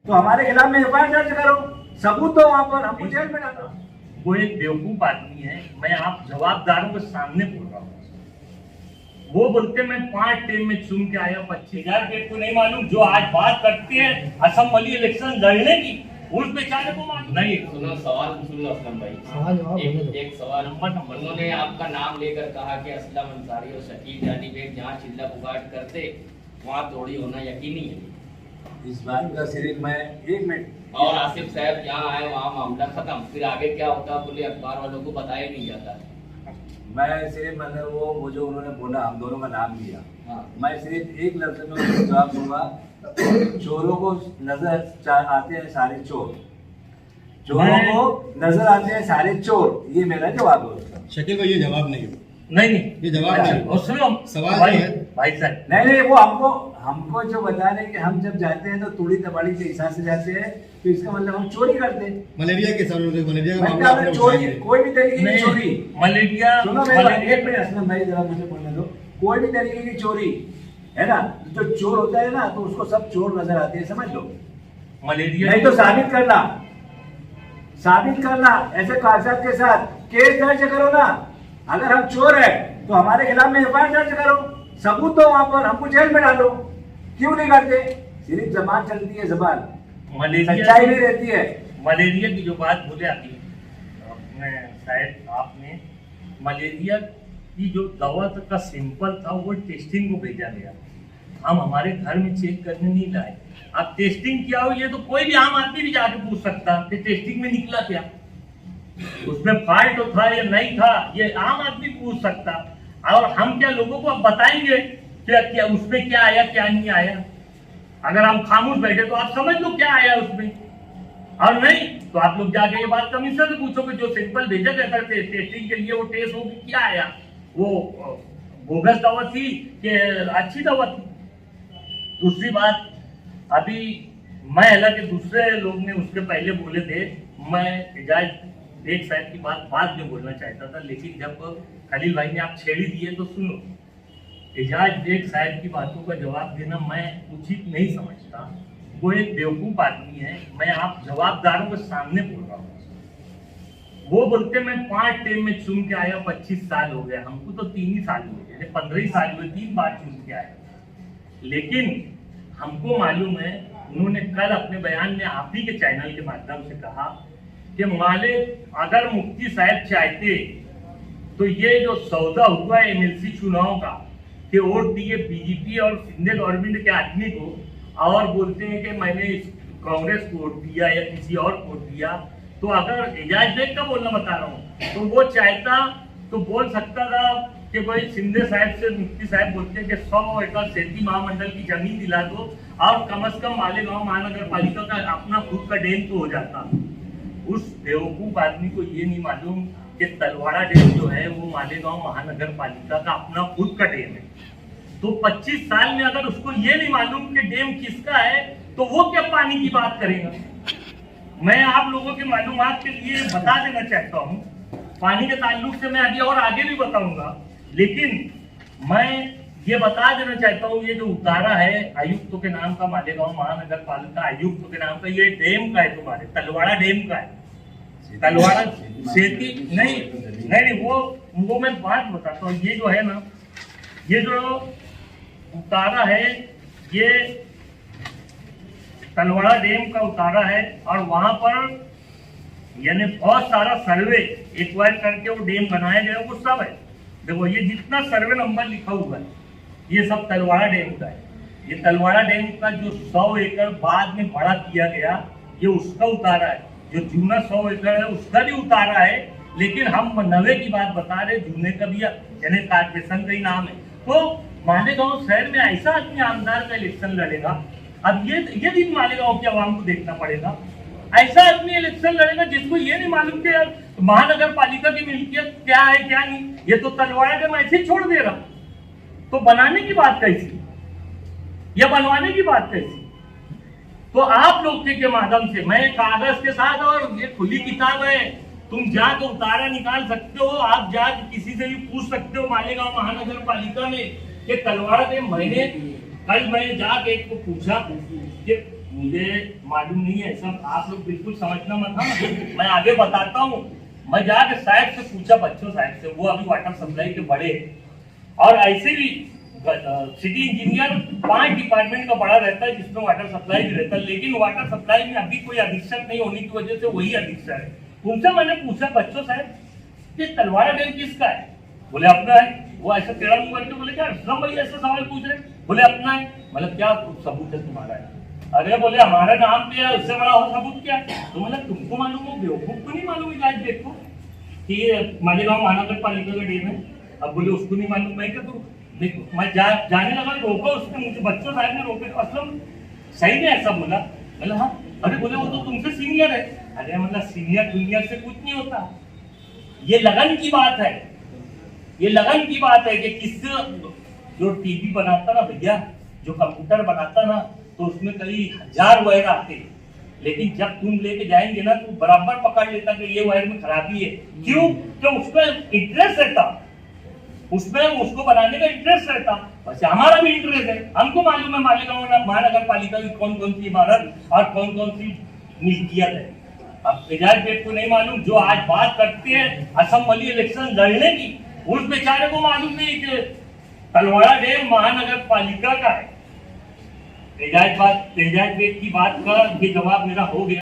तो हमारे खिलाफ में एफआईआर दर्ज करो, सबूत दो वहां पर, हमको जेल में डालो। वो एक बेवकूफ आदमी है, मैं आप जवाबदारों के सामने बोल रहा हूँ। वो बोलते मैं 5 टेम में चुन के आया 25,000 पेट को नहीं मालूम। जो आज बात करते हैं असम वाली इलेक्शन लड़ने की, उस बेचारे को मालूम नहीं। सुनो सवाल सुन लो असलम भाई, एक सवाल। उन्होंने आपका नाम लेकर कहा कि असलम अंसारी और शकील जानी बेग जहाँ चिल्ला पुगाट करते वहाँ थोड़ी होना यकीनी है। इस बात का सिर्फ मैं 1 मिनट, और आसिफ साहब यहाँ आए वहाँ मामला खत्म, फिर आगे क्या होता बोले अखबार वालों को बताया नहीं जाता। मैं सिर्फ मतलब वो जो उन्होंने बोला, हम दोनों का नाम लिया, हाँ। मैं सिर्फ एक लफ्ज में उनको जवाब दूंगा, चोरों को नजर आते हैं सारे चोर, चोरों को नजर आते हैं सारे चोर, ये मेरा जवाब है उसका। शकील भाई ये जवाब नहीं है, नहीं ये जवाब नहीं है। और सुनो सवाल भाई, जो है भाई साहब, नहीं वो हमको जो बता रहे हैं कि हम जब जाते हैं तो तूड़ी तबाड़ी के हिसाब से जाते हैं, तो इसका मतलब हम चोरी करते हैं। मलेरिया के साथ मलेरिया का मामला मतलब आपने चोरी, उठाया है। कोई भी तरीके की नहीं, चोरी, मलेरिया सुनो मेरे भाई, 1 मिनट असलम भाई जरा मुझे बोलने दो। कोई भी तरीके की चोरी है ना, जो चोर होता है ना, तो उसको सब चोर नजर आते हैं, समझ लो। मलेरिया नहीं तो साबित करना ऐसे कागजात के साथ केस दर्ज करो ना। अगर हम चोर है तो हमारे खिलाफ में एफआईआर दर्ज करो, सबूत दो वहां पर, हमको जेल में डालो। क्यों नहीं करते? सिर्फ जबान चलती है, जबान, सच्चाई नहीं रहती है। मलेरिया की जो बात बोले अभी शायद आपने, मलेरिया की जो दवा का सैंपल था वो टेस्टिंग को भेजा गया, हम हमारे घर में चेक करने नहीं लाए। अब टेस्टिंग क्या हो, ये तो कोई भी आम आदमी भी जाके पूछ सकता कि टेस्टिंग में निकला क्या, उसमें फॉल्ट तो था या नहीं था, ये आम आदमी पूछ सकता। और हम क्या लोगों को अब बताएंगे क्या उसमें क्या आया क्या नहीं आया? अगर हम खामोश बैठे तो आप समझ लो क्या आया उसमें, और नहीं तो आप लोग जाके ये बात कमिश्नर से पूछोगे, जो सैंपल भेजा गया था टेस्टिंग के लिए, वो टेस्ट होगी क्या आया, वो बोगस दवा थी कि अच्छी दवा थी। दूसरी बात, अभी मैं हालांकि दूसरे लोग ने उसके पहले बोले थे, मैं एजाज बेग साहब की बात बाद में बोलना चाहता था, लेकिन जब खलील भाई ने आप छेड़ी दिए तो सुनो। एजाज बेग साहब की बातों का जवाब देना मैं उचित नहीं समझता, वो एक बेवकूफ आदमी है, मैं आप जवाबदारों के सामने बोल रहा हूँ। वो बोलते मैं 5 टेम में चुन के आया 25 साल हो गया, हमको तो 3 ही साल हुए, 15 ही साल हुए, 3 बार चुन के आया। लेकिन हमको मालूम है, उन्होंने कल अपने बयान में आप ही के चैनल के माध्यम से कहा कि मालिक अगर मुफ्ती साहब चाहते तो ये जो सौदा हुआ है एमएलसी चुनाव का, कि वोट दिए बीजेपी और सिंधे गवर्नमेंट के आदमी को, और बोलते हैं कि मैंने कांग्रेस को वोट दिया या किसी और को वोट दिया, तो अगर एजाज बेग का बोलना बता रहा हूँ, तो वो चाहता तो बोल सकता था कि भाई सिंधे साहब से मुफ्ती साहब बोलते हैं कि 100 एकड़ खेती महामंडल की जमीन दिला दो, और कम से कम मालेगांव महानगर पालिका का अपना खुद का डैम तो हो जाता। उस बेवकूफ आदमी को ये नहीं मालूम कि तलवाड़ा डैम जो है वो मालेगांव महानगर पालिका का अपना खुद का डैम है। तो 25 साल में अगर उसको ये नहीं मालूम कि डैम किसका है, तो वो क्या पानी की बात करेगा? मैं आप लोगों के मालूमात के लिए बता देना चाहता हूँ, पानी के ताल्लुक से मैं अभी और आगे भी बताऊंगा, लेकिन मैं ये बता देना चाहता हूँ, ये जो उतारा है आयुक्तों के नाम का, मालेगांव महानगर पालिका आयुक्तों के नाम का, ये डैम का है, तुम्हारे तलवाड़ा डैम का है। तलवाड़ा सेती नहीं वो मैं बात बताता हूँ। ये जो है ना, ये जो उतारा है, ये तलवाड़ा डैम का उतारा है, और वहां पर यानी बहुत सारा सर्वे एक्वायर करके वो डैम बनाया गया, वो सब है। देखो ये जितना सर्वे नंबर लिखा हुआ है, ये सब तलवाड़ा डैम का है। ये तलवाड़ा डैम का जो 100 एकड़ बाद में बड़ा किया गया, ये उसका उतारा है। जो जूना 100 एकड़ है उसका भी उतारा है, लेकिन हम नवे की बात बता रहे, जूने का भी यानी कारपोरेशन का ही नाम है। तो मालेगांव शहर में ऐसा आदमी आमदार का इलेक्शन लड़ेगा, अब ये भी मालेगांव की आवाम को देखना पड़ेगा। ऐसा आदमी इलेक्शन लड़ेगा जिसको ये नहीं मालूम कि महानगर पालिका की मिल्कियत क्या है क्या नहीं, ये तो तलवाड़ा का मैसेज छोड़ दे रहा। तो बनाने की बात कैसी या बनवाने की बात कैसी? तो आप लोग के माध्यम से मैं कागज के साथ, और ये खुली किताब है, तुम जाके उतारा निकाल सकते हो, आप जाके किसी से भी पूछ सकते हो मालेगांव महानगर पालिका में कि तलवाड़ा के महीने, कल मैं जाके एक को पूछा कि मुझे मालूम नहीं है सब, आप लोग बिल्कुल समझना मत। हाँ मैं आगे बताता हूँ। मैं जाके साहब से पूछा, बच्चों साहब से, वो अभी वाटर सप्लाई के बड़े, और ऐसे भी सिटी इंजीनियर 5 डिपार्टमेंट का बड़ा रहता है जिसमें वाटर सप्लाई भी रहता है, लेकिन वाटर सप्लाई में अभी कोई अधीक्षक नहीं होने की वजह से वही अधीक्षक है। उनसे मैंने पूछा, बच्चों साहब कि तलवाड़ा डैम किसका है? बोले अपना है। वो ऐसा टेढ़ा मुंह करके बोले क्या असलम भाई ऐसा सवाल पूछ रहे? बोले अपना है। मतलब क्या सबूत है तुम्हारा है? अरे बोले हमारा नाम पे है, उससे बड़ा हो सबूत क्या? तो मतलब तुमको मालूम हो, बेवकूफ को नहीं मालूम है? देखो कि मालेगांव महानगर पालिका का डैम है। अब बोले उसको नहीं मालूम, मैं क्या करूँ? देखो मैं जाने लगा, रोका उसने मुझे, बच्चों साहब ने रोके। असलम सही में ऐसा बोला? बोले हाँ। अरे बोले वो तो तुमसे सीनियर है। अरे मतलब सीनियर जूनियर से कुछ नहीं होता, ये लगन की बात है। ये लगन की बात है कि किस जो टीवी बनाता ना भैया, जो कंप्यूटर बनाता ना, तो उसमें कई 1000 वायर आते, लेकिन जब तुम लेके जाएंगे ना तो बराबर पकड़ लेता कि ये वायर में खराबी है। क्यों? क्यों? उसमें इंटरेस्ट रहता, उसमें उसको बनाने का इंटरेस्ट रहता। वैसे हमारा भी इंटरेस्ट है, हमको मालूम है मालेगांव महानगर पालिका की कौन कौन सी इमारत और कौन कौन सी मिल्कियत है। अब एजाज बेग को नहीं मालूम, जो आज बात करते हैं असम वाली इलेक्शन लड़ने की, उस बेचारे को मालूम नहीं कि तलवाड़ा डैम महानगर पालिका का है। एजाज बेग की बात का ये जवाब मेरा हो गया।